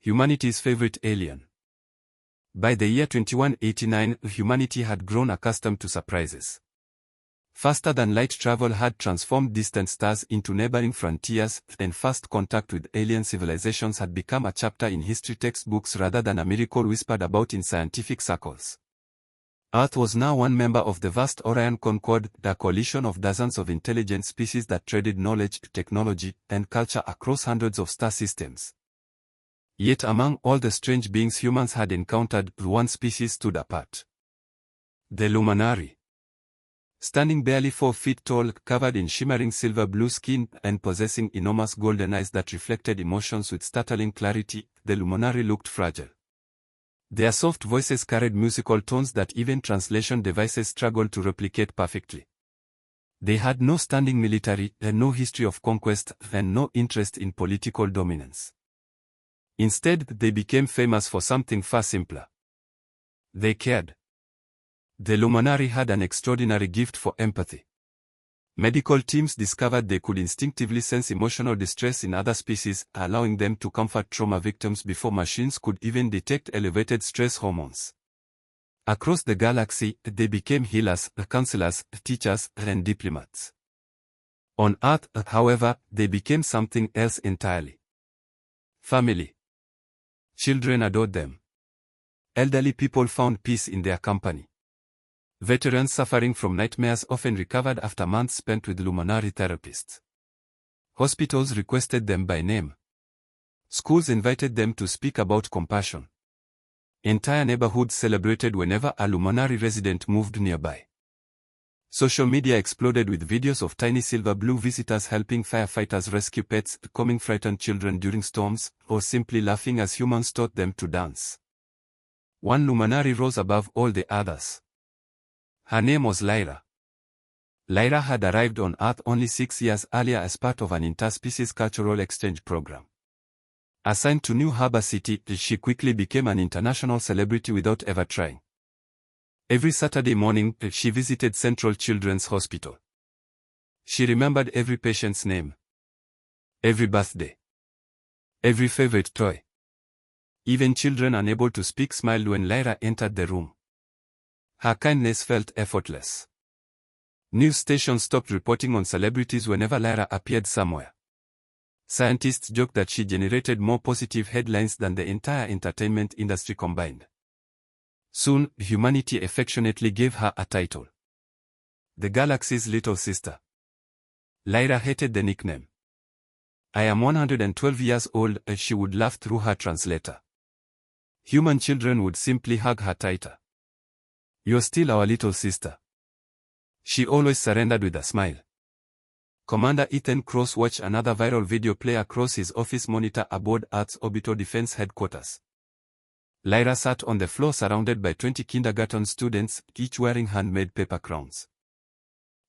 humanity's favorite alien. By the year 2189, humanity had grown accustomed to surprises. Faster-than-light travel had transformed distant stars into neighboring frontiers, and first contact with alien civilizations had become a chapter in history textbooks rather than a miracle whispered about in scientific circles. Earth was now one member of the vast Orion Concord, the coalition of dozens of intelligent species that traded knowledge, technology, and culture across hundreds of star systems. Yet among all the strange beings humans had encountered, one species stood apart. The Luminary. Standing barely 4 feet tall, covered in shimmering silver-blue skin, and possessing enormous golden eyes that reflected emotions with startling clarity, the Luminary looked fragile. Their soft voices carried musical tones that even translation devices struggled to replicate perfectly. They had no standing military, and no history of conquest, and no interest in political dominance. Instead, they became famous for something far simpler. They cared. The Luminary had an extraordinary gift for empathy. Medical teams discovered they could instinctively sense emotional distress in other species, allowing them to comfort trauma victims before machines could even detect elevated stress hormones. Across the galaxy, they became healers, counselors, teachers, and diplomats. On Earth, however, they became something else entirely. Family. Children adored them. Elderly people found peace in their company. Veterans suffering from nightmares often recovered after months spent with Luminary therapists. Hospitals requested them by name. Schools invited them to speak about compassion. Entire neighborhoods celebrated whenever a Luminary resident moved nearby. Social media exploded with videos of tiny silver-blue visitors helping firefighters rescue pets, calming frightened children during storms, or simply laughing as humans taught them to dance. One Luminary rose above all the others. Her name was Lyra. Lyra had arrived on Earth only 6 years earlier as part of an interspecies cultural exchange program. Assigned to New Harbor City, she quickly became an international celebrity without ever trying. Every Saturday morning, she visited Central Children's Hospital. She remembered every patient's name, every birthday, every favorite toy. Even children unable to speak smiled when Lyra entered the room. Her kindness felt effortless. News stations stopped reporting on celebrities whenever Lyra appeared somewhere. Scientists joked that she generated more positive headlines than the entire entertainment industry combined. Soon, humanity affectionately gave her a title. The galaxy's little sister. Lyra hated the nickname. I am 112 years old, she would laugh through her translator. Human children would simply hug her tighter. You're still our little sister. She always surrendered with a smile. Commander Ethan Cross watched another viral video play across his office monitor aboard Earth's orbital defense headquarters. Lyra sat on the floor surrounded by 20 kindergarten students, each wearing handmade paper crowns.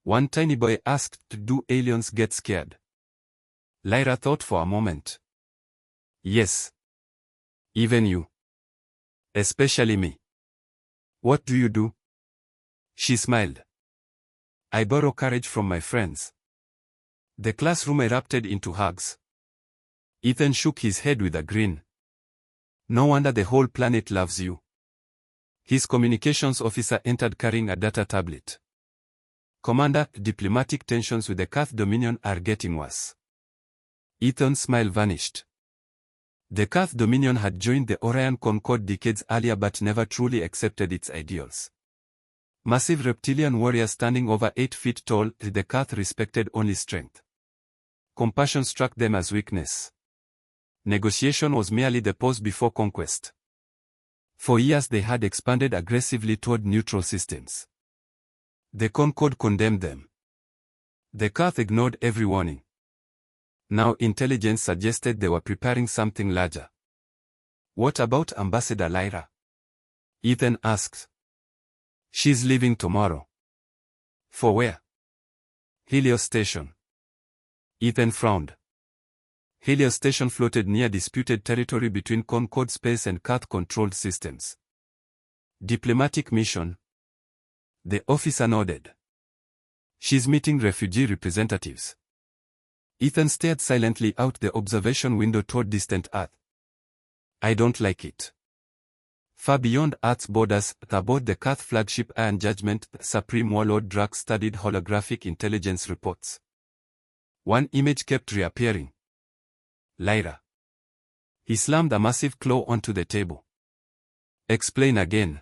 One tiny boy asked, "Do aliens get scared?" Lyra thought for a moment. Yes. Even you. Especially me. What do you do? She smiled. I borrow courage from my friends. The classroom erupted into hugs. Ethan shook his head with a grin. No wonder the whole planet loves you. His communications officer entered carrying a data tablet. Commander, diplomatic tensions with the Kath Dominion are getting worse. Ethan's smile vanished. The Kath Dominion had joined the Orion Concord decades earlier but never truly accepted its ideals. Massive reptilian warriors standing over 8 feet tall, the Kath respected only strength. Compassion struck them as weakness. Negotiation was merely the pause before conquest. For years they had expanded aggressively toward neutral systems. The Concord condemned them. The Kath ignored every warning. Now intelligence suggested they were preparing something larger. What about Ambassador Lyra? Ethan asked. She's leaving tomorrow. For where? Helios Station. Ethan frowned. Helios Station floated near disputed territory between Concord Space and Kath-controlled systems. Diplomatic mission? The officer nodded. She's meeting refugee representatives. Ethan stared silently out the observation window toward distant Earth. I don't like it. Far beyond Earth's borders, aboard the Kath flagship Iron Judgment, Supreme Warlord Drax studied holographic intelligence reports. One image kept reappearing. Lyra. He slammed a massive claw onto the table. Explain again.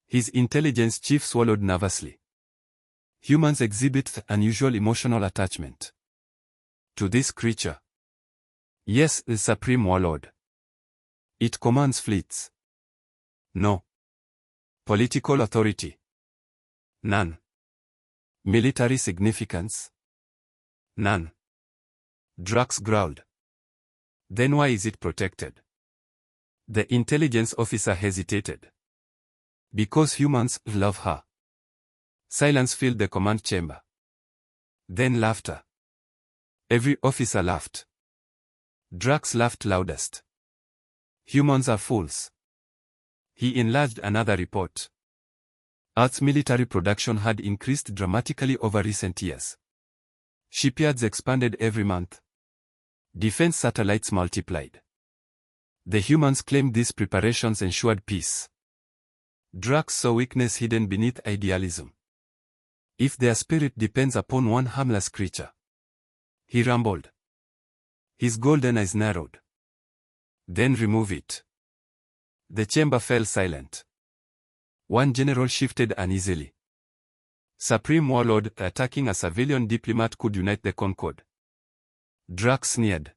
His intelligence chief swallowed nervously. Humans exhibit unusual emotional attachment to this creature. Yes, the Supreme Warlord. It commands fleets. No. Political authority. None. Military significance. None. Drax growled. Then why is it protected? The intelligence officer hesitated. Because humans love her. Silence filled the command chamber. Then laughter. Every officer laughed. Drax laughed loudest. Humans are fools. He enlarged another report. Earth's military production had increased dramatically over recent years. Shipyards expanded every month. Defense satellites multiplied. The humans claimed these preparations ensured peace. Drax saw weakness hidden beneath idealism. If their spirit depends upon one harmless creature. He rumbled. His golden eyes narrowed. Then remove it. The chamber fell silent. One general shifted uneasily. Supreme Warlord attacking a civilian diplomat could unite the Concord. Drax sneered.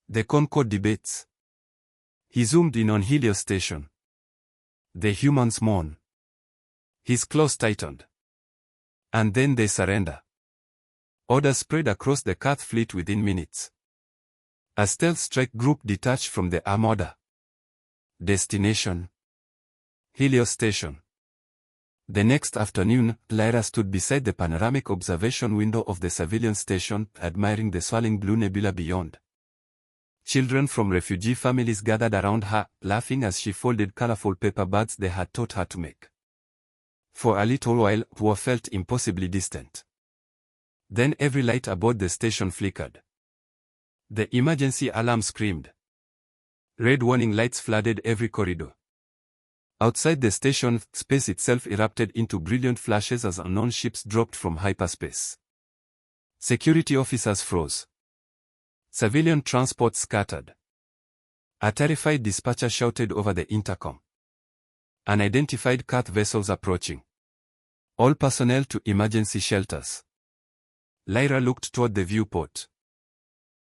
The Concord debates. He zoomed in on Helios Station. The humans mourn. His claws tightened. And then they surrender. Orders spread across the Kath fleet within minutes. A stealth strike group detached from the armada. Destination: Helios Station. The next afternoon, Lyra stood beside the panoramic observation window of the civilian station, admiring the swirling blue nebula beyond. Children from refugee families gathered around her, laughing as she folded colorful paper bags they had taught her to make. For a little while, war felt impossibly distant. Then every light aboard the station flickered. The emergency alarm screamed. Red warning lights flooded every corridor. Outside the station, space itself erupted into brilliant flashes as unknown ships dropped from hyperspace. Security officers froze. Civilian transport scattered. A terrified dispatcher shouted over the intercom. Unidentified Kath vessels approaching. All personnel to emergency shelters. Lyra looked toward the viewport.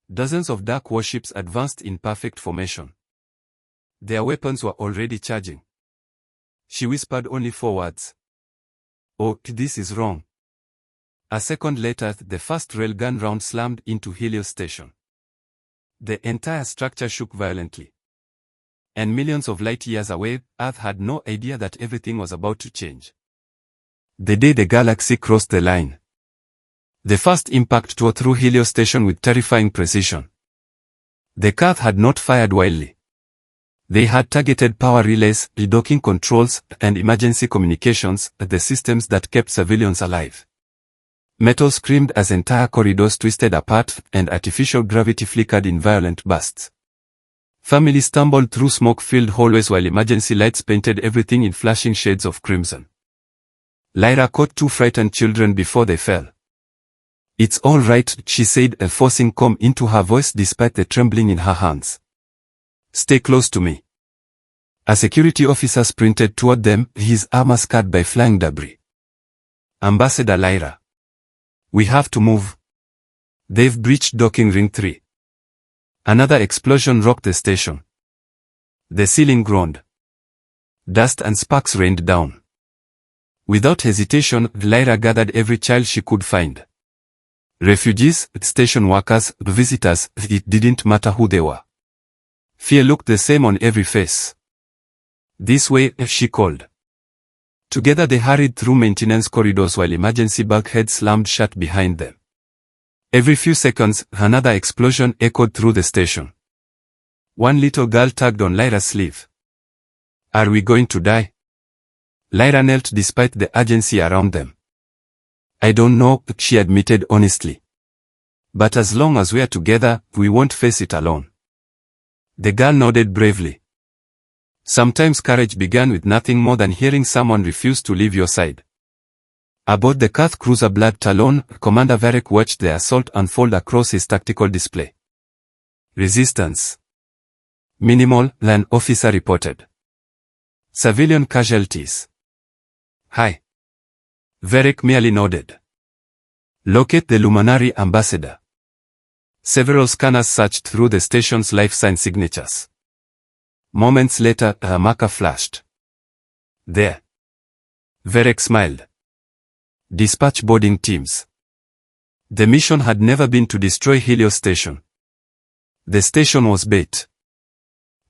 Dozens of dark warships advanced in perfect formation. Their weapons were already charging. She whispered only 4 words. Oh, this is wrong. A second later, the first railgun round slammed into Helios Station. The entire structure shook violently. And millions of light years away, Earth had no idea that everything was about to change. The day the galaxy crossed the line. The first impact tore through Helios Station with terrifying precision. The Kath had not fired wildly. They had targeted power relays, redocking controls, and emergency communications, the systems that kept civilians alive. Metal screamed as entire corridors twisted apart, and artificial gravity flickered in violent bursts. Families stumbled through smoke-filled hallways while emergency lights painted everything in flashing shades of crimson. Lyra caught 2 frightened children before they fell. It's all right, she said, forcing calm into her voice despite the trembling in her hands. Stay close to me. A security officer sprinted toward them, his armor scarred by flying debris. Ambassador Lyra. We have to move. They've breached docking ring 3. Another explosion rocked the station. The ceiling groaned. Dust and sparks rained down. Without hesitation, Lyra gathered every child she could find. Refugees, station workers, visitors, it didn't matter who they were. Fear looked the same on every face. This way, she called. Together they hurried through maintenance corridors while emergency bulkheads slammed shut behind them. Every few seconds, another explosion echoed through the station. One little girl tugged on Lyra's sleeve. Are we going to die? Lyra knelt despite the urgency around them. I don't know, she admitted honestly. But as long as we're together, we won't face it alone. The girl nodded bravely. Sometimes courage began with nothing more than hearing someone refuse to leave your side. Aboard the Kath cruiser Blood Talon, Commander Varric watched the assault unfold across his tactical display. Resistance minimal, an officer reported. Civilian casualties high. Varric merely nodded. Locate the Luminary ambassador. Several scanners searched through the station's life sign signatures. Moments later, a marker flashed. There. Varric smiled. Dispatch boarding teams. The mission had never been to destroy Helios Station. The station was bait.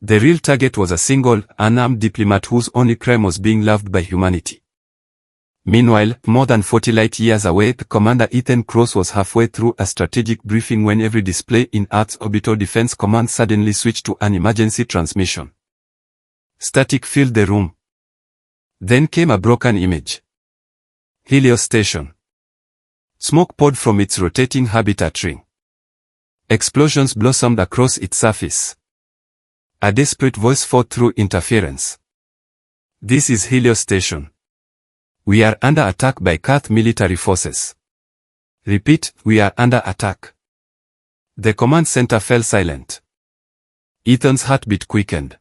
The real target was a single, unarmed diplomat whose only crime was being loved by humanity. Meanwhile, more than 40 light years away, Commander Ethan Cross was halfway through a strategic briefing when every display in Earth's orbital defense command suddenly switched to an emergency transmission. Static filled the room. Then came a broken image. Helios Station. Smoke poured from its rotating habitat ring. Explosions blossomed across its surface. A desperate voice fought through interference. This is Helios Station. We are under attack by Kath military forces. Repeat, we are under attack. The command center fell silent. Ethan's heartbeat quickened.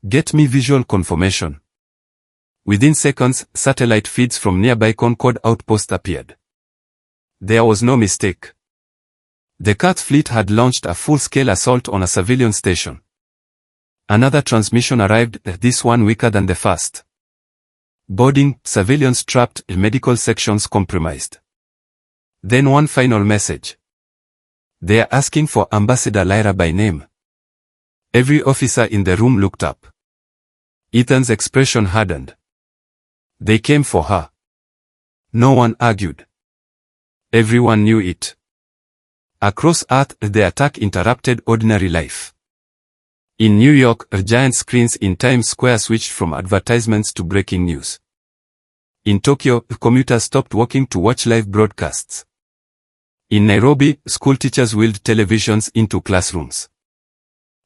Get me visual confirmation. Within seconds, satellite feeds from nearby Concord outpost appeared. There was no mistake. The Kath fleet had launched a full-scale assault on a civilian station. Another transmission arrived, this one weaker than the first. Boarding, civilians trapped, medical sections compromised. Then one final message. They are asking for Ambassador Lyra by name. Every officer in the room looked up. Ethan's expression hardened. They came for her. No one argued. Everyone knew it. Across Earth, the attack interrupted ordinary life. In New York, giant screens in Times Square switched from advertisements to breaking news. In Tokyo, commuters stopped walking to watch live broadcasts. In Nairobi, schoolteachers wheeled televisions into classrooms.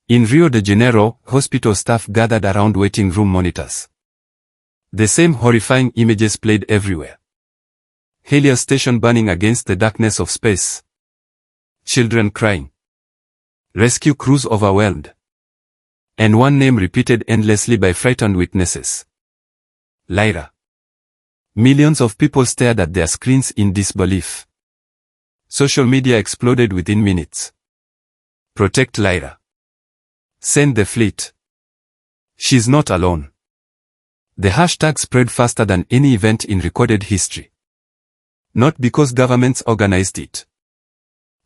In Rio de Janeiro, hospital staff gathered around waiting room monitors. The same horrifying images played everywhere. Helios Station burning against the darkness of space. Children crying. Rescue crews overwhelmed. And one name repeated endlessly by frightened witnesses. Lyra. Millions of people stared at their screens in disbelief. Social media exploded within minutes. Protect Lyra. Send the fleet. She's not alone. The hashtag spread faster than any event in recorded history. Not because governments organized it.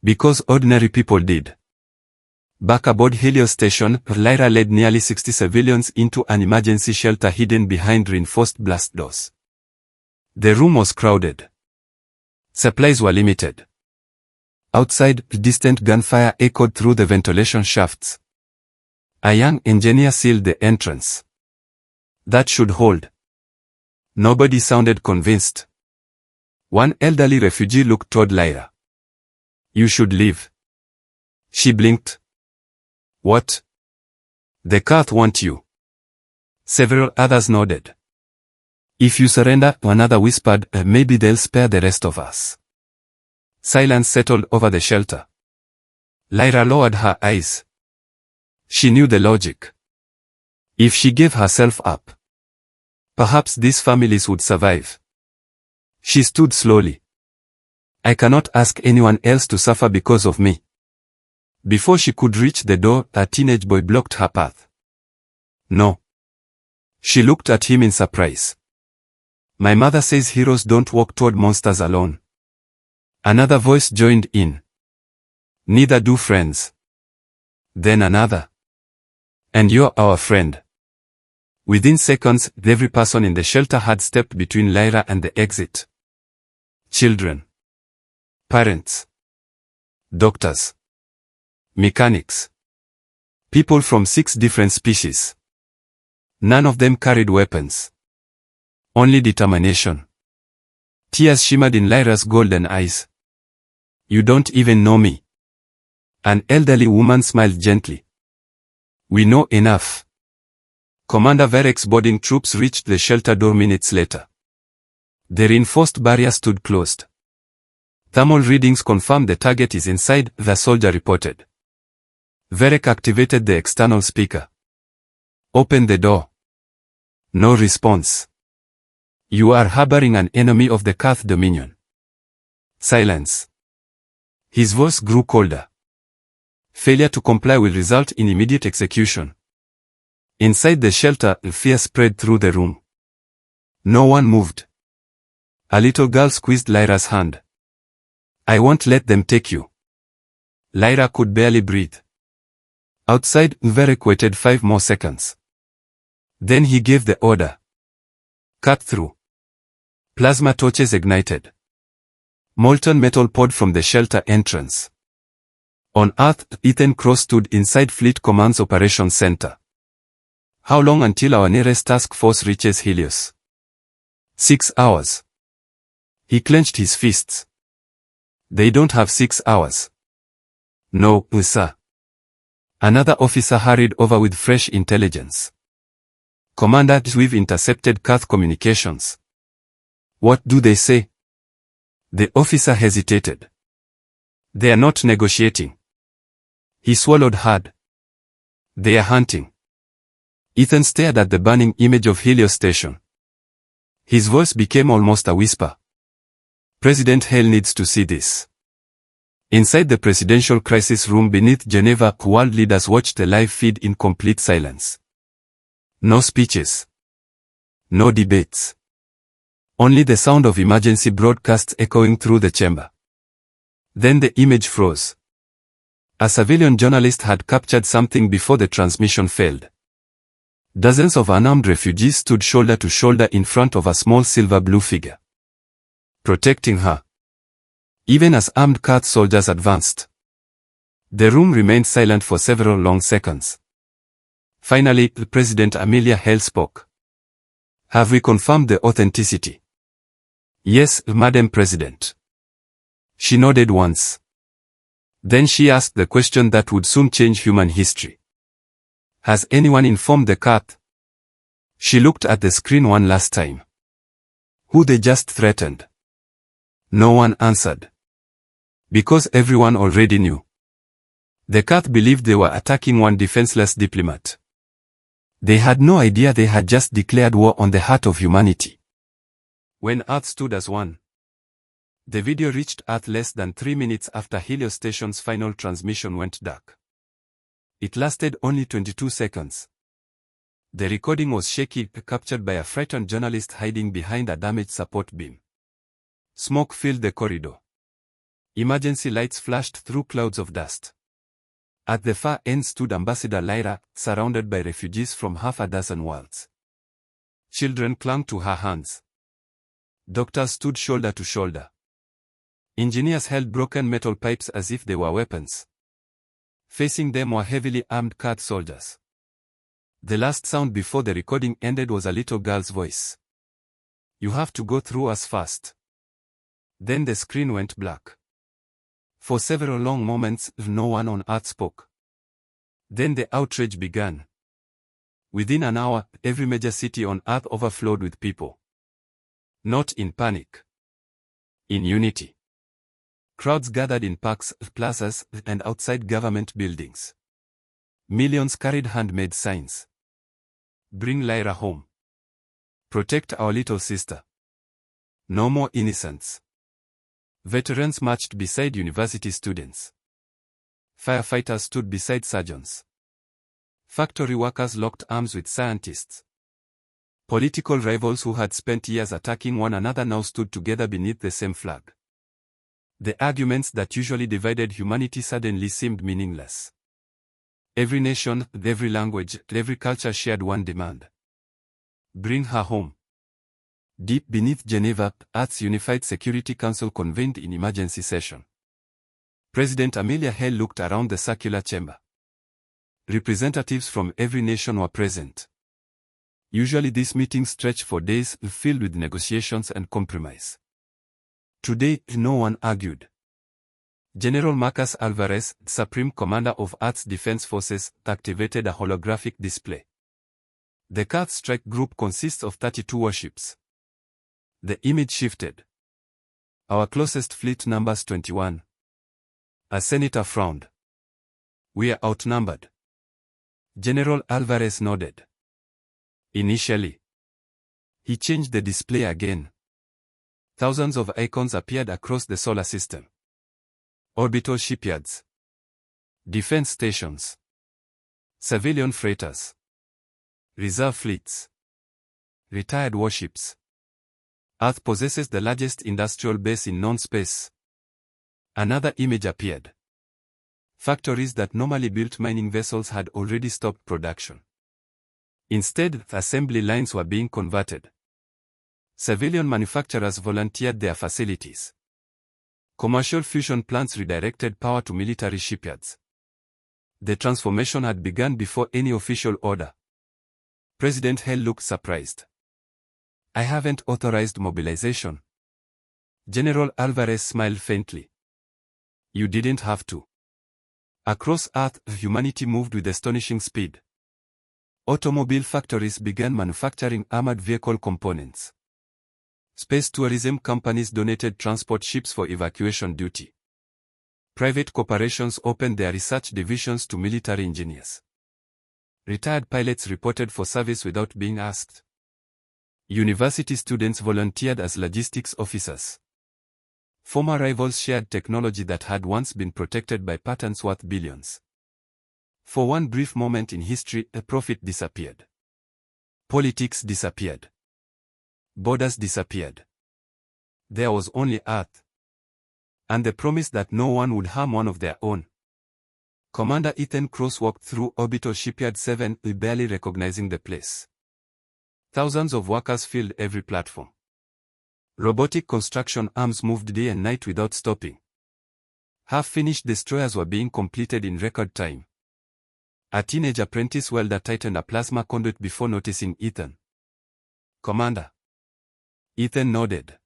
Because ordinary people did. Back aboard Helios Station, Lyra led nearly 60 civilians into an emergency shelter hidden behind reinforced blast doors. The room was crowded. Supplies were limited. Outside, distant gunfire echoed through the ventilation shafts. A young engineer sealed the entrance. That should hold. Nobody sounded convinced. One elderly refugee looked toward Lyra. You should leave. She blinked. What? The Kath want you. Several others nodded. If you surrender, another whispered, maybe they'll spare the rest of us. Silence settled over the shelter. Lyra lowered her eyes. She knew the logic. If she gave herself up, perhaps these families would survive. She stood slowly. I cannot ask anyone else to suffer because of me. Before she could reach the door, a teenage boy blocked her path. No. She looked at him in surprise. My mother says heroes don't walk toward monsters alone. Another voice joined in. Neither do friends. Then another. And you're our friend. Within seconds, every person in the shelter had stepped between Lyra and the exit. Children. Parents. Doctors. Mechanics. People from 6 different species. None of them carried weapons. Only determination. Tears shimmered in Lyra's golden eyes. You don't even know me. An elderly woman smiled gently. We know enough. Commander Verek's boarding troops reached the shelter door minutes later. The reinforced barrier stood closed. Thermal readings confirmed the target is inside, the soldier reported. Verek activated the external speaker. Open the door. No response. You are harboring an enemy of the Kath Dominion. Silence. His voice grew colder. Failure to comply will result in immediate execution. Inside the shelter, fear spread through the room. No one moved. A little girl squeezed Lyra's hand. I won't let them take you. Lyra could barely breathe. Outside, Verek waited 5 more seconds. Then he gave the order. Cut through. Plasma torches ignited. Molten metal poured from the shelter entrance. On Earth, Ethan Cross stood inside Fleet Command's Operations Center. How long until our nearest task force reaches Helios? 6 hours. He clenched his fists. They don't have 6 hours. No, sir. Another officer hurried over with fresh intelligence. Commander, we've intercepted Kath communications. What do they say? The officer hesitated. They are not negotiating. He swallowed hard. They are hunting. Ethan stared at the burning image of Helios Station. His voice became almost a whisper. President Hale needs to see this. Inside the presidential crisis room beneath Geneva, world leaders watched the live feed in complete silence. No speeches. No debates. Only the sound of emergency broadcasts echoing through the chamber. Then the image froze. A civilian journalist had captured something before the transmission failed. Dozens of unarmed refugees stood shoulder to shoulder in front of a small silver-blue figure. Protecting her. Even as armed Kath soldiers advanced. The room remained silent for several long seconds. Finally, President Amelia Hale spoke. Have we confirmed the authenticity? Yes, Madam President. She nodded once. Then she asked the question that would soon change human history. Has anyone informed the Kath? She looked at the screen one last time. Who they just threatened? No one answered. Because everyone already knew. The Kath believed they were attacking one defenseless diplomat. They had no idea they had just declared war on the heart of humanity. When Earth stood as one. The video reached Earth less than 3 minutes after Helios Station's final transmission went dark. It lasted only 22 seconds. The recording was shaky, captured by a frightened journalist hiding behind a damaged support beam. Smoke filled the corridor. Emergency lights flashed through clouds of dust. At the far end stood Ambassador Lyra, surrounded by refugees from half a dozen worlds. Children clung to her hands. Doctors stood shoulder to shoulder. Engineers held broken metal pipes as if they were weapons. Facing them were heavily armed Kath soldiers. The last sound before the recording ended was a little girl's voice. You have to go through us first. Then the screen went black. For several long moments, no one on Earth spoke. Then the outrage began. Within an hour, every major city on Earth overflowed with people. Not in panic. In unity. Crowds gathered in parks, plazas, and outside government buildings. Millions carried handmade signs. Bring Lyra home. Protect our little sister. No more innocents. Veterans marched beside university students. Firefighters stood beside surgeons. Factory workers locked arms with scientists. Political rivals who had spent years attacking one another now stood together beneath the same flag. The arguments that usually divided humanity suddenly seemed meaningless. Every nation, every language, every culture shared one demand. Bring her home. Deep beneath Geneva, Earth's Unified Security Council convened in emergency session. President Amelia Hale looked around the circular chamber. Representatives from every nation were present. Usually these meetings stretched for days, filled with negotiations and compromise. Today, no one argued. General Marcus Alvarez, Supreme Commander of Earth's Defense Forces, activated a holographic display. The Earth Strike Group consists of 32 warships. The image shifted. Our closest fleet numbers 21. A senator frowned. We are outnumbered. General Alvarez nodded. Initially. He changed the display again. Thousands of icons appeared across the solar system. Orbital shipyards. Defense stations. Civilian freighters. Reserve fleets. Retired warships. Earth possesses the largest industrial base in known space. Another image appeared. Factories that normally built mining vessels had already stopped production. Instead, assembly lines were being converted. Civilian manufacturers volunteered their facilities. Commercial fusion plants redirected power to military shipyards. The transformation had begun before any official order. President Hale looked surprised. I haven't authorized mobilization. General Alvarez smiled faintly. You didn't have to. Across Earth, humanity moved with astonishing speed. Automobile factories began manufacturing armored vehicle components. Space tourism companies donated transport ships for evacuation duty. Private corporations opened their research divisions to military engineers. Retired pilots reported for service without being asked. University students volunteered as logistics officers. Former rivals shared technology that had once been protected by patents worth billions. For one brief moment in history, a profit disappeared. Politics disappeared. Borders disappeared. There was only Earth. And the promise that no one would harm one of their own. Commander Ethan Cross walked through Orbital Shipyard 7, barely recognizing the place. Thousands of workers filled every platform. Robotic construction arms moved day and night without stopping. Half-finished destroyers were being completed in record time. A teenage apprentice welder tightened a plasma conduit before noticing Ethan. Commander. Ethan nodded.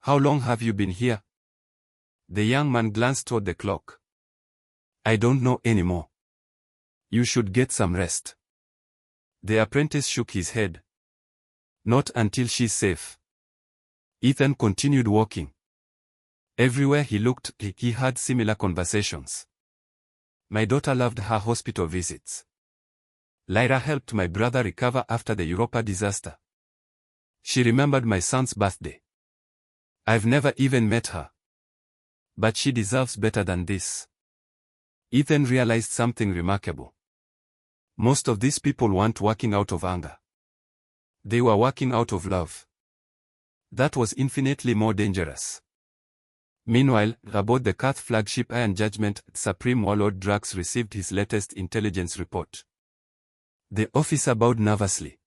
How long have you been here? The young man glanced toward the clock. I don't know anymore. You should get some rest. The apprentice shook his head. Not until she's safe. Ethan continued walking. Everywhere he looked, he had similar conversations. My daughter loved her hospital visits. Lyra helped my brother recover after the Europa disaster. She remembered my son's birthday. I've never even met her. But she deserves better than this. Ethan realized something remarkable. Most of these people weren't working out of anger. They were working out of love. That was infinitely more dangerous. Meanwhile, aboard the Earth flagship Iron Judgment, Supreme Warlord Drax received his latest intelligence report. The officer bowed nervously.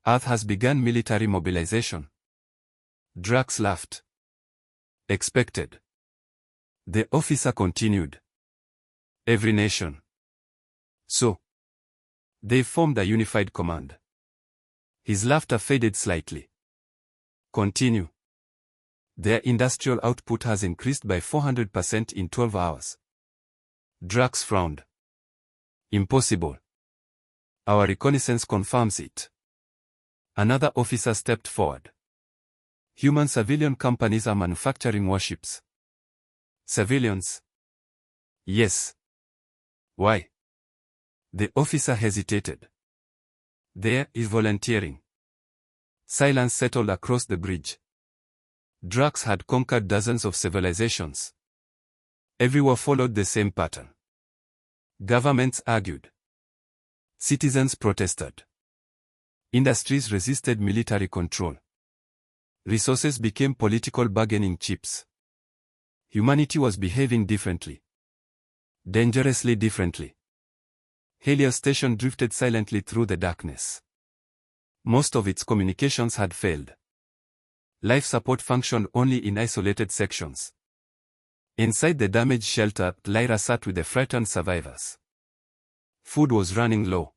Earth has begun military mobilization. Drax laughed. Expected. The officer continued. Every nation. So. They formed a unified command. His laughter faded slightly. Continue. Their industrial output has increased by 400% in 12 hours. Drax frowned. Impossible. Our reconnaissance confirms it. Another officer stepped forward. Human civilian companies are manufacturing warships. Civilians? Yes. Why? The officer hesitated. There is volunteering. Silence settled across the bridge. Drax had conquered dozens of civilizations. Everywhere followed the same pattern. Governments argued. Citizens protested. Industries resisted military control. Resources became political bargaining chips. Humanity was behaving differently. Dangerously differently. Helios Station drifted silently through the darkness. Most of its communications had failed. Life support functioned only in isolated sections. Inside the damaged shelter, Lyra sat with the frightened survivors. Food was running low.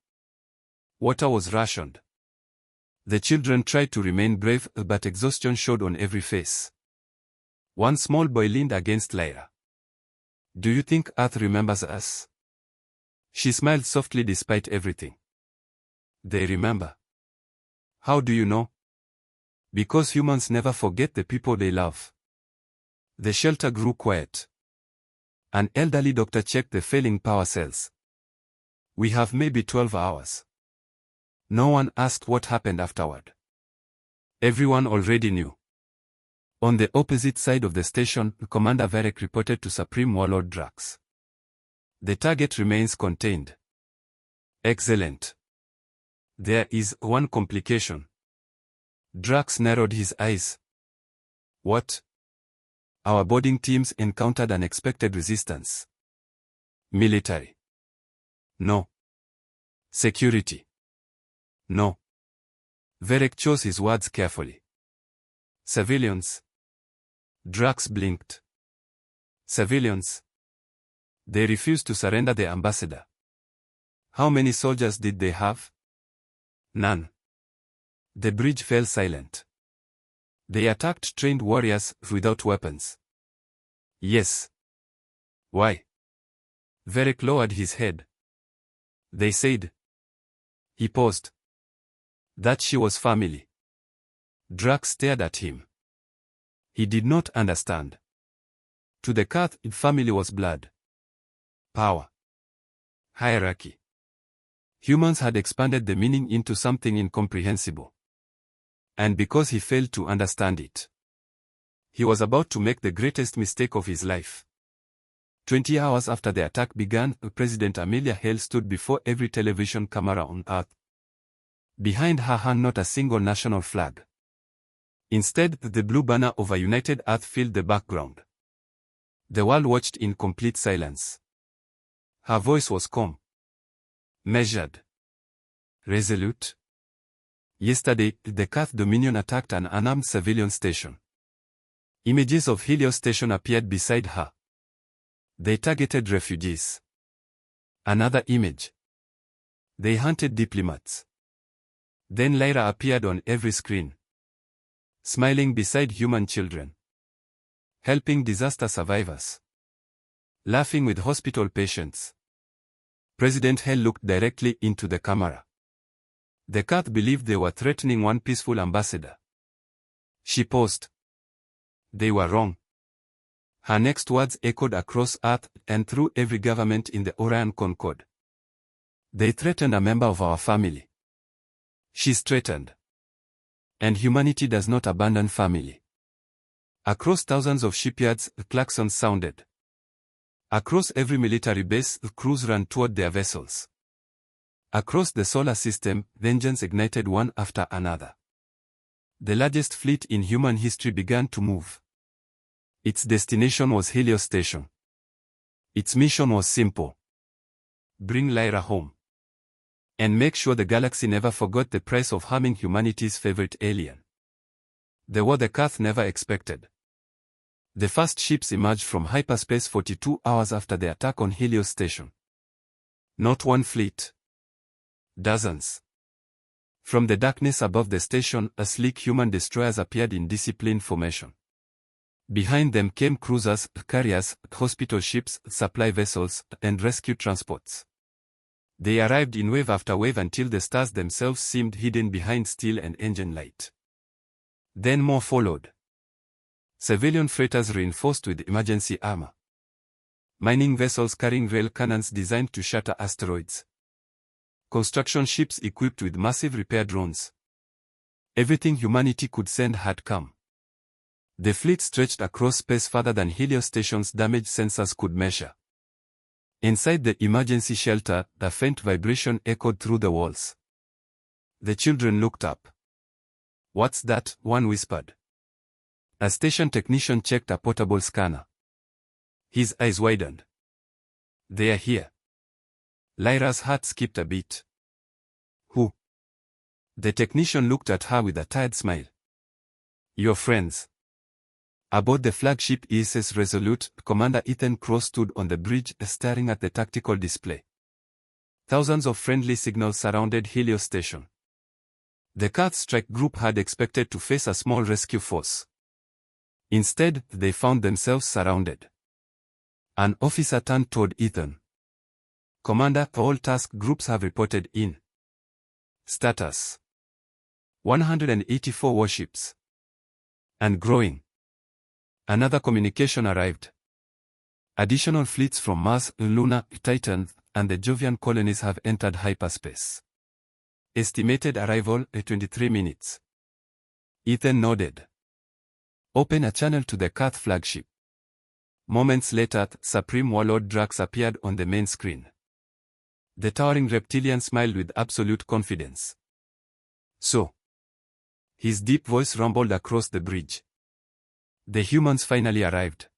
Water was rationed. The children tried to remain brave, but exhaustion showed on every face. One small boy leaned against Lyra. Do you think Earth remembers us? She smiled softly despite everything. They remember. How do you know? Because humans never forget the people they love. The shelter grew quiet. An elderly doctor checked the failing power cells. We have maybe 12 hours. No one asked what happened afterward. Everyone already knew. On the opposite side of the station, Commander Varek reported to Supreme Warlord Drax. The target remains contained. Excellent. There is one complication. Drax narrowed his eyes. What? Our boarding teams encountered unexpected resistance. Military. No. Security. No. Varek chose his words carefully. Civilians. Drax blinked. Civilians. They refused to surrender the ambassador. How many soldiers did they have? None. The bridge fell silent. They attacked trained warriors without weapons. Yes. Why? Varek lowered his head. They said. He paused. That she was family. Drax stared at him. He did not understand. To the Kath, family was blood. Power. Hierarchy. Humans had expanded the meaning into something incomprehensible. And because he failed to understand it, he was about to make the greatest mistake of his life. 20 hours after the attack began, President Amelia Hale stood before every television camera on Earth. Behind her hung not a single national flag. Instead, the blue banner of a united Earth filled the background. The world watched in complete silence. Her voice was calm. Measured. Resolute. Yesterday, the Kath Dominion attacked an unarmed civilian station. Images of Helios Station appeared beside her. They targeted refugees. Another image. They hunted diplomats. Then Lyra appeared on every screen. Smiling beside human children. Helping disaster survivors. Laughing with hospital patients. President Hale looked directly into the camera. The Kath believed they were threatening one peaceful ambassador. She paused. They were wrong. Her next words echoed across Earth and through every government in the Orion Concord. They threatened a member of our family. She straightened. And humanity does not abandon family. Across thousands of shipyards, klaxons sounded. Across every military base, crews ran toward their vessels. Across the solar system, vengeance ignited one after another. The largest fleet in human history began to move. Its destination was Helios Station. Its mission was simple. Bring Lyra home. And make sure the galaxy never forgot the price of harming humanity's favorite alien. The war the Kath never expected. The first ships emerged from hyperspace 42 hours after the attack on Helios Station. Not one fleet. Dozens. From the darkness above the station, a sleek human destroyers appeared in disciplined formation. Behind them came cruisers, carriers, hospital ships, supply vessels, and rescue transports. They arrived in wave after wave until the stars themselves seemed hidden behind steel and engine light. Then more followed. Civilian freighters reinforced with emergency armor. Mining vessels carrying rail cannons designed to shatter asteroids. Construction ships equipped with massive repair drones. Everything humanity could send had come. The fleet stretched across space farther than Helios Station's damage sensors could measure. Inside the emergency shelter, the faint vibration echoed through the walls. The children looked up. "What's that?" one whispered. A station technician checked a portable scanner. His eyes widened. "They are here." Lyra's heart skipped a beat. "Who?" The technician looked at her with a tired smile. "Your friends." Aboard the flagship ISS Resolute, Commander Ethan Cross stood on the bridge, staring at the tactical display. Thousands of friendly signals surrounded Helios Station. The Kath strike group had expected to face a small rescue force. Instead, they found themselves surrounded. An officer turned toward Ethan. Commander, all task groups have reported in. Status: 184 warships. And growing. Another communication arrived. Additional fleets from Mars, Luna, Titan, and the Jovian colonies have entered hyperspace. Estimated arrival, 23 minutes. Ethan nodded. Open a channel to the Kath flagship. Moments later, Supreme Warlord Drax appeared on the main screen. The towering reptilian smiled with absolute confidence. So. His deep voice rumbled across the bridge. The humans finally arrived.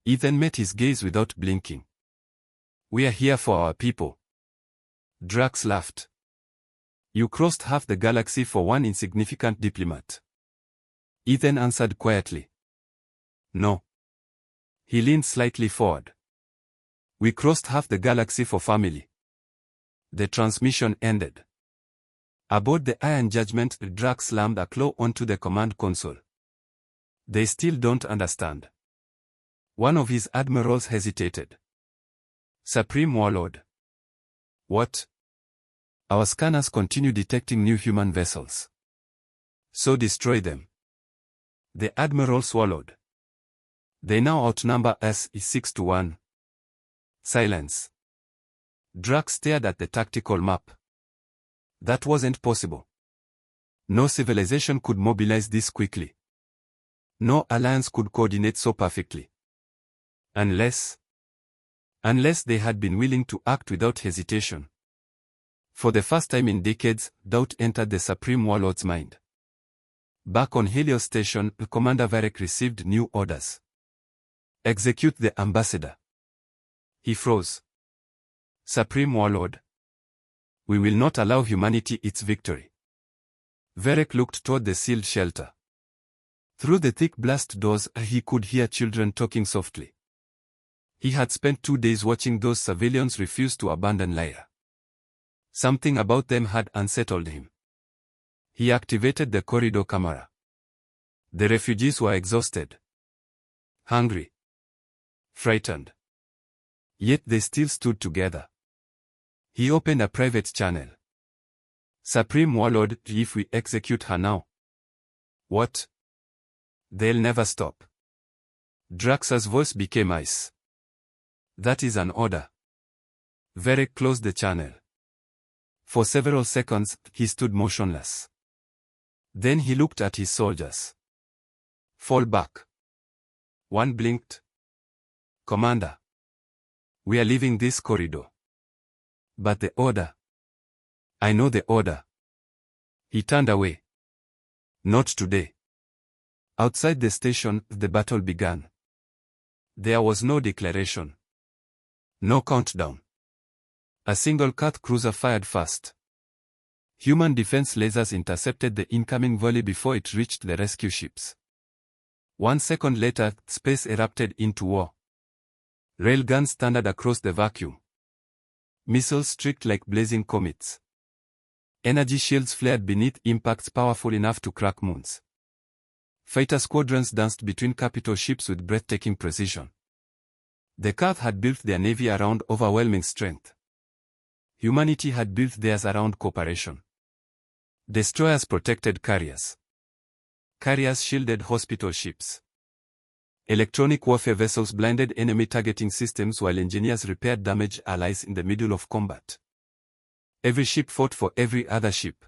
Ethan met his gaze without blinking. We are here for our people. Drax laughed. You crossed half the galaxy for one insignificant diplomat. Ethan answered quietly. No. He leaned slightly forward. We crossed half the galaxy for family. The transmission ended. Aboard the Iron Judgment, Drax slammed a claw onto the command console. They still don't understand. One of his admirals hesitated. Supreme Warlord. What? Our scanners continue detecting new human vessels. So destroy them. The admiral swallowed. They now outnumber us 6-1. Silence. Drax stared at the tactical map. That wasn't possible. No civilization could mobilize this quickly. No alliance could coordinate so perfectly. Unless they had been willing to act without hesitation. For the first time in decades, doubt entered the Supreme Warlord's mind. Back on Helios Station, Commander Varek received new orders. Execute the ambassador. He froze. Supreme Warlord. We will not allow humanity its victory. Varek looked toward the sealed shelter. Through the thick blast doors, he could hear children talking softly. He had spent 2 days watching those civilians refuse to abandon Lyra. Something about them had unsettled him. He activated the corridor camera. The refugees were exhausted. Hungry. Frightened. Yet they still stood together. He opened a private channel. Supreme Warlord, if we execute her now. What? They'll never stop. Drax's voice became ice. That is an order. Varek closed the channel. For several seconds, he stood motionless. Then he looked at his soldiers. Fall back. One blinked. Commander. We are leaving this corridor. But the order. I know the order. He turned away. Not today. Outside the station, the battle began. There was no declaration. No countdown. A single Kath cruiser fired fast. Human defense lasers intercepted the incoming volley before it reached the rescue ships. 1 second later, space erupted into war. Railguns thundered across the vacuum. Missiles streaked like blazing comets. Energy shields flared beneath impacts powerful enough to crack moons. Fighter squadrons danced between capital ships with breathtaking precision. The Kath had built their navy around overwhelming strength. Humanity had built theirs around cooperation. Destroyers protected carriers. Carriers shielded hospital ships. Electronic warfare vessels blinded enemy targeting systems while engineers repaired damaged allies in the middle of combat. Every ship fought for every other ship.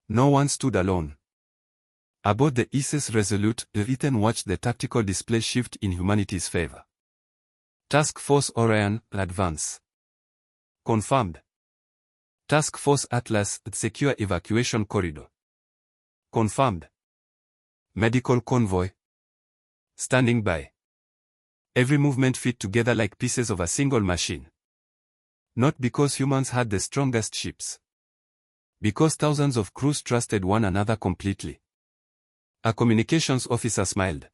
No one stood alone. Aboard the ISIS Resolute, Ethan watched the tactical display shift in humanity's favor. Task Force Orion, advance. Confirmed. Task Force Atlas, secure evacuation corridor. Confirmed. Medical convoy. Standing by. Every movement fit together like pieces of a single machine. Not because humans had the strongest ships. Because thousands of crews trusted one another completely. A communications officer smiled.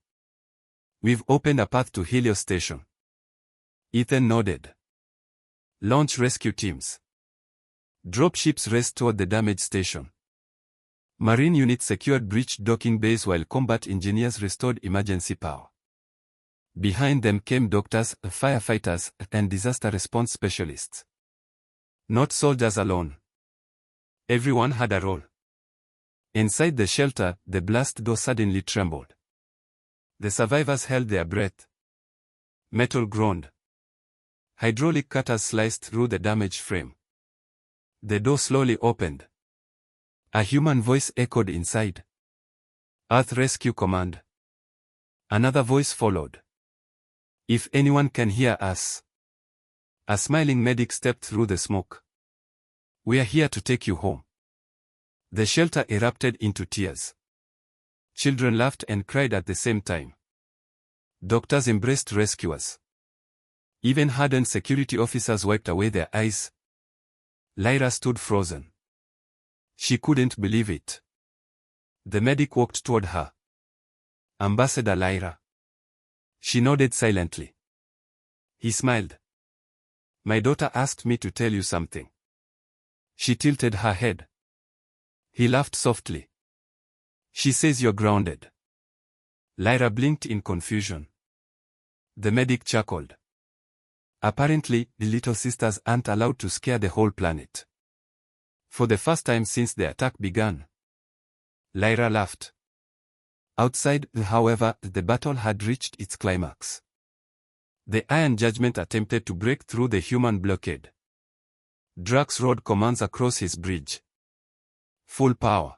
We've opened a path to Helios Station. Ethan nodded. Launch rescue teams. Dropships raced toward the damaged station. Marine units secured breached docking bays while combat engineers restored emergency power. Behind them came doctors, firefighters, and disaster response specialists. Not soldiers alone. Everyone had a role. Inside the shelter, the blast door suddenly trembled. The survivors held their breath. Metal groaned. Hydraulic cutters sliced through the damaged frame. The door slowly opened. A human voice echoed inside. Earth Rescue Command. Another voice followed. If anyone can hear us. A smiling medic stepped through the smoke. We are here to take you home. The shelter erupted into tears. Children laughed and cried at the same time. Doctors embraced rescuers. Even hardened security officers wiped away their eyes. Lyra stood frozen. She couldn't believe it. The medic walked toward her. Ambassador Lyra. She nodded silently. He smiled. My daughter asked me to tell you something. She tilted her head. He laughed softly. She says you're grounded. Lyra blinked in confusion. The medic chuckled. Apparently, the little sisters aren't allowed to scare the whole planet. For the first time since the attack began. Lyra laughed. Outside, however, the battle had reached its climax. The Iron Judgment attempted to break through the human blockade. Drax roared commands across his bridge. Full power.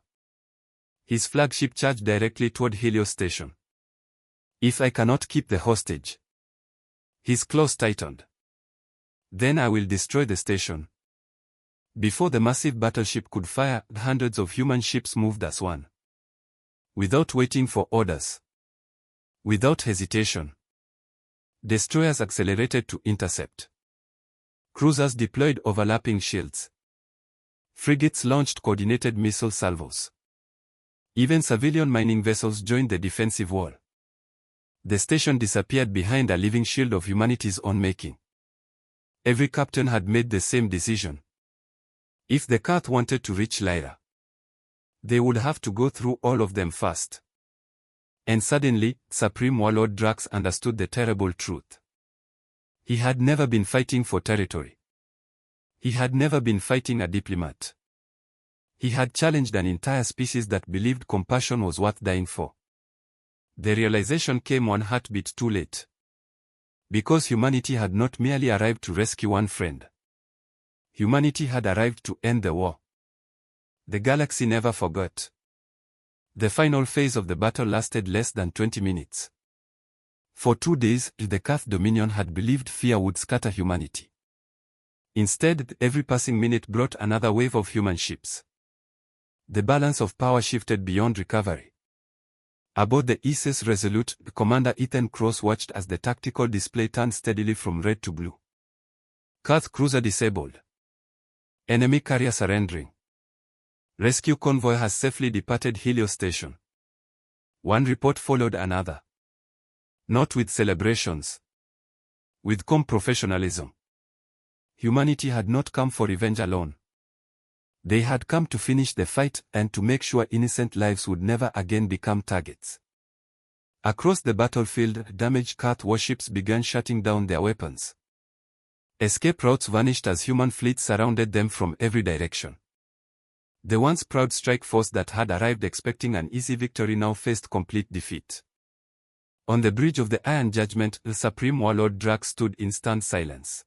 His flagship charged directly toward Helios Station. If I cannot keep the hostage. His claws tightened. Then I will destroy the station. Before the massive battleship could fire, hundreds of human ships moved as one. Without waiting for orders. Without hesitation. Destroyers accelerated to intercept. Cruisers deployed overlapping shields. Frigates launched coordinated missile salvos. Even civilian mining vessels joined the defensive wall. The station disappeared behind a living shield of humanity's own making. Every captain had made the same decision. If the Kath wanted to reach Lyra, they would have to go through all of them first. And suddenly, Supreme Warlord Drax understood the terrible truth. He had never been fighting for territory. He had never been fighting a diplomat. He had challenged an entire species that believed compassion was worth dying for. The realization came one heartbeat too late. Because humanity had not merely arrived to rescue one friend. Humanity had arrived to end the war. The galaxy never forgot. The final phase of the battle lasted less than 20 minutes. For 2 days, the Kath Dominion had believed fear would scatter humanity. Instead, every passing minute brought another wave of human ships. The balance of power shifted beyond recovery. Aboard the SS Resolute, Commander Ethan Cross watched as the tactical display turned steadily from red to blue. Kath cruiser disabled. Enemy carrier surrendering. Rescue convoy has safely departed Helios Station. One report followed another. Not with celebrations. With calm professionalism. Humanity had not come for revenge alone. They had come to finish the fight and to make sure innocent lives would never again become targets. Across the battlefield, damaged Kath warships began shutting down their weapons. Escape routes vanished as human fleets surrounded them from every direction. The once proud strike force that had arrived expecting an easy victory now faced complete defeat. On the bridge of the Iron Judgment, the Supreme Warlord Drax stood in stunned silence.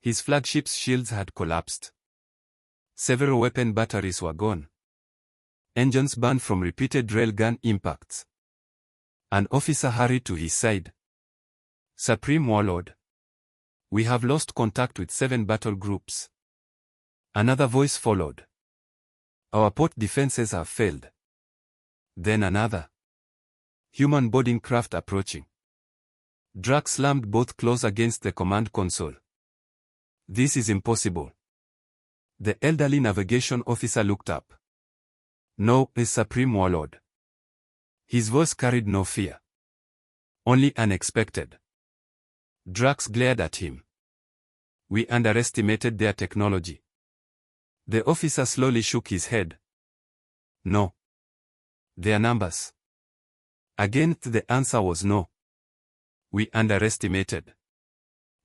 His flagship's shields had collapsed. Several weapon batteries were gone. Engines burned from repeated railgun impacts. An officer hurried to his side. Supreme Warlord. We have lost contact with 7 battle groups. Another voice followed. Our port defenses have failed. Then another. Human boarding craft approaching. Drax slammed both claws against the command console. This is impossible. The elderly navigation officer looked up. No, the Supreme Warlord. His voice carried no fear. Only unexpected. Drax glared at him. We underestimated their technology. The officer slowly shook his head. No. Their numbers. Again, the answer was no. We underestimated.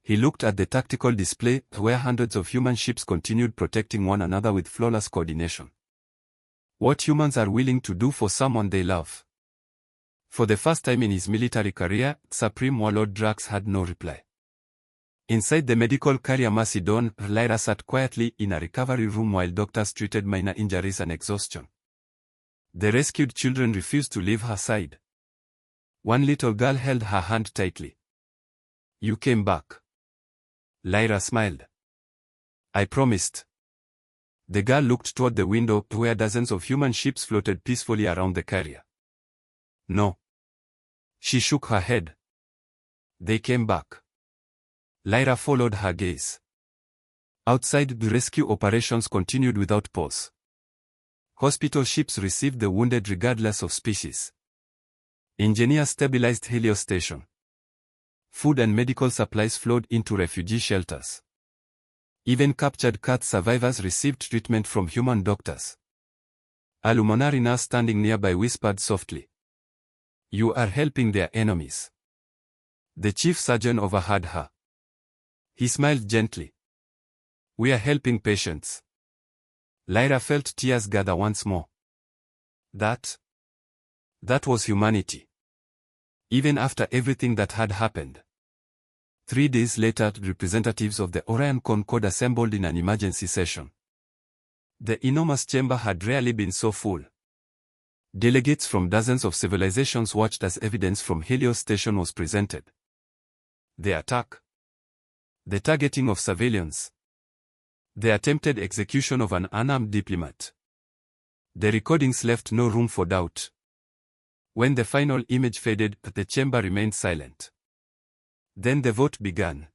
He looked at the tactical display, where hundreds of human ships continued protecting one another with flawless coordination. What humans are willing to do for someone they love. For the first time in his military career, Supreme Warlord Drax had no reply. Inside the medical carrier Macedon, Lyra sat quietly in a recovery room while doctors treated minor injuries and exhaustion. The rescued children refused to leave her side. One little girl held her hand tightly. "You came back." Lyra smiled. "I promised." The girl looked toward the window, where dozens of human ships floated peacefully around the carrier. "No." She shook her head. "They came back." Lyra followed her gaze. Outside, the rescue operations continued without pause. Hospital ships received the wounded regardless of species. Engineers stabilized Helios Station. Food and medical supplies flowed into refugee shelters. Even captured cat survivors received treatment from human doctors. A luminary nurse standing nearby whispered softly, "You are helping their enemies." The chief surgeon overheard her. He smiled gently. "We are helping patients." Lyra felt tears gather once more. That was humanity. Even after everything that had happened. 3 days later, representatives of the Orion Concord assembled in an emergency session. The enormous chamber had rarely been so full. Delegates from dozens of civilizations watched as evidence from Helios Station was presented. The attack. The targeting of civilians. The attempted execution of an unarmed diplomat. The recordings left no room for doubt. When the final image faded, the chamber remained silent. Then the vote began.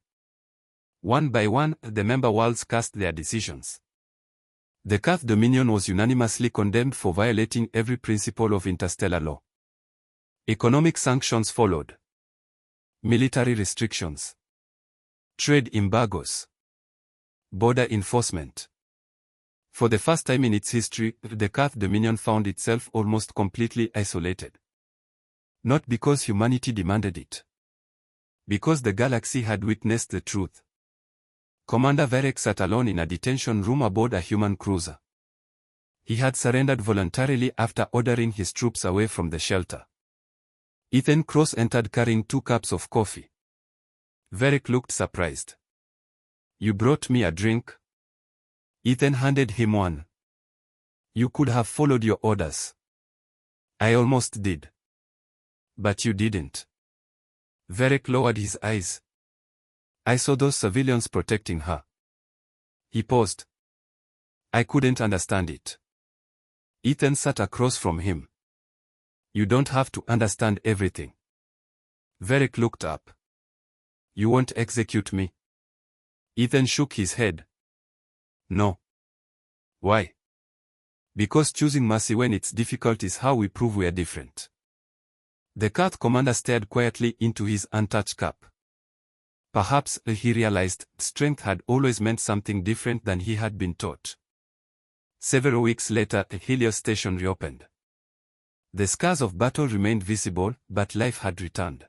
One by one, the member worlds cast their decisions. The Cath Dominion was unanimously condemned for violating every principle of interstellar law. Economic sanctions followed. Military restrictions. Trade embargoes. Border enforcement. For the first time in its history, the Cath Dominion found itself almost completely isolated. Not because humanity demanded it. Because the galaxy had witnessed the truth. Commander Varek sat alone in a detention room aboard a human cruiser. He had surrendered voluntarily after ordering his troops away from the shelter. Ethan Cross entered carrying 2 cups of coffee. Varek looked surprised. "You brought me a drink?" Ethan handed him one. "You could have followed your orders." "I almost did." "But you didn't." Varek lowered his eyes. "I saw those civilians protecting her." He paused. "I couldn't understand it." Ethan sat across from him. "You don't have to understand everything." Varek looked up. "You won't execute me?" Ethan shook his head. "No." "Why?" "Because choosing mercy when it's difficult is how we prove we are different." The Cath commander stared quietly into his untouched cup. Perhaps, he realized, strength had always meant something different than he had been taught. Several weeks later, the Helios station reopened. The scars of battle remained visible, but life had returned.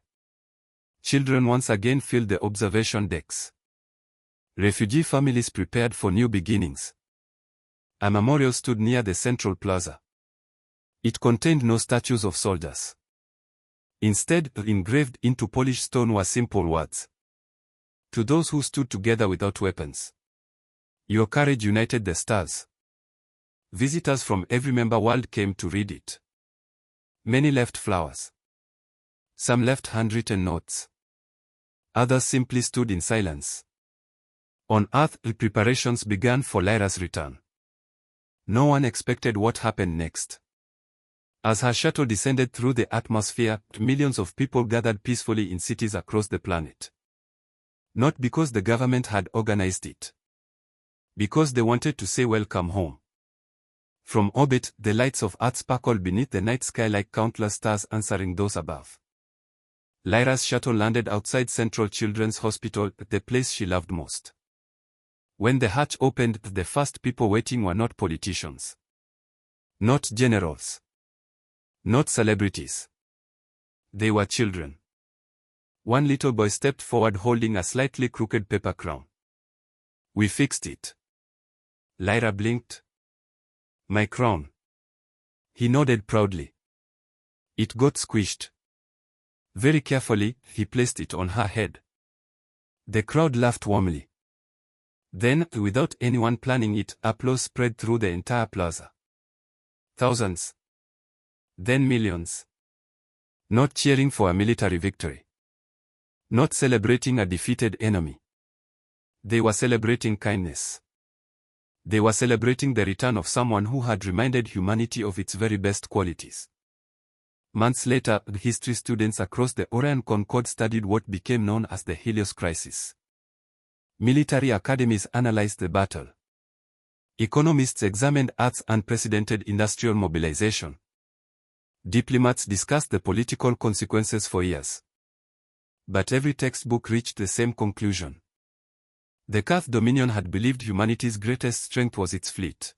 Children once again filled the observation decks. Refugee families prepared for new beginnings. A memorial stood near the central plaza. It contained no statues of soldiers. Instead, engraved into polished stone were simple words. To those who stood together without weapons. Your courage united the stars. Visitors from every member world came to read it. Many left flowers. Some left handwritten notes. Others simply stood in silence. On Earth, preparations began for Lyra's return. No one expected what happened next. As her shuttle descended through the atmosphere, millions of people gathered peacefully in cities across the planet. Not because the government had organized it. Because they wanted to say welcome home. From orbit, the lights of Earth sparkled beneath the night sky like countless stars answering those above. Lyra's shuttle landed outside Central Children's Hospital, the place she loved most. When the hatch opened, the first people waiting were not politicians. Not generals. Not celebrities. They were children. One little boy stepped forward holding a slightly crooked paper crown. "We fixed it." Lyra blinked. "My crown." He nodded proudly. It got squished. Very carefully, he placed it on her head. The crowd laughed warmly. Then, without anyone planning it, applause spread through the entire plaza. Thousands. Then millions. Not cheering for a military victory. Not celebrating a defeated enemy. They were celebrating kindness. They were celebrating the return of someone who had reminded humanity of its very best qualities. Months later, history students across the Orion Concord studied what became known as the Helios Crisis. Military academies analyzed the battle. Economists examined Earth's unprecedented industrial mobilization. Diplomats discussed the political consequences for years. But every textbook reached the same conclusion. The Earth Dominion had believed humanity's greatest strength was its fleet.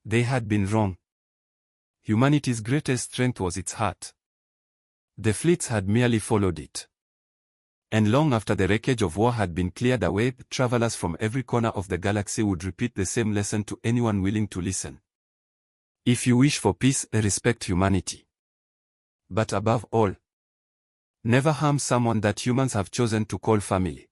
They had been wrong. Humanity's greatest strength was its heart. The fleets had merely followed it. And long after the wreckage of war had been cleared away, travelers from every corner of the galaxy would repeat the same lesson to anyone willing to listen. If you wish for peace, respect humanity. But above all, never harm someone that humans have chosen to call family.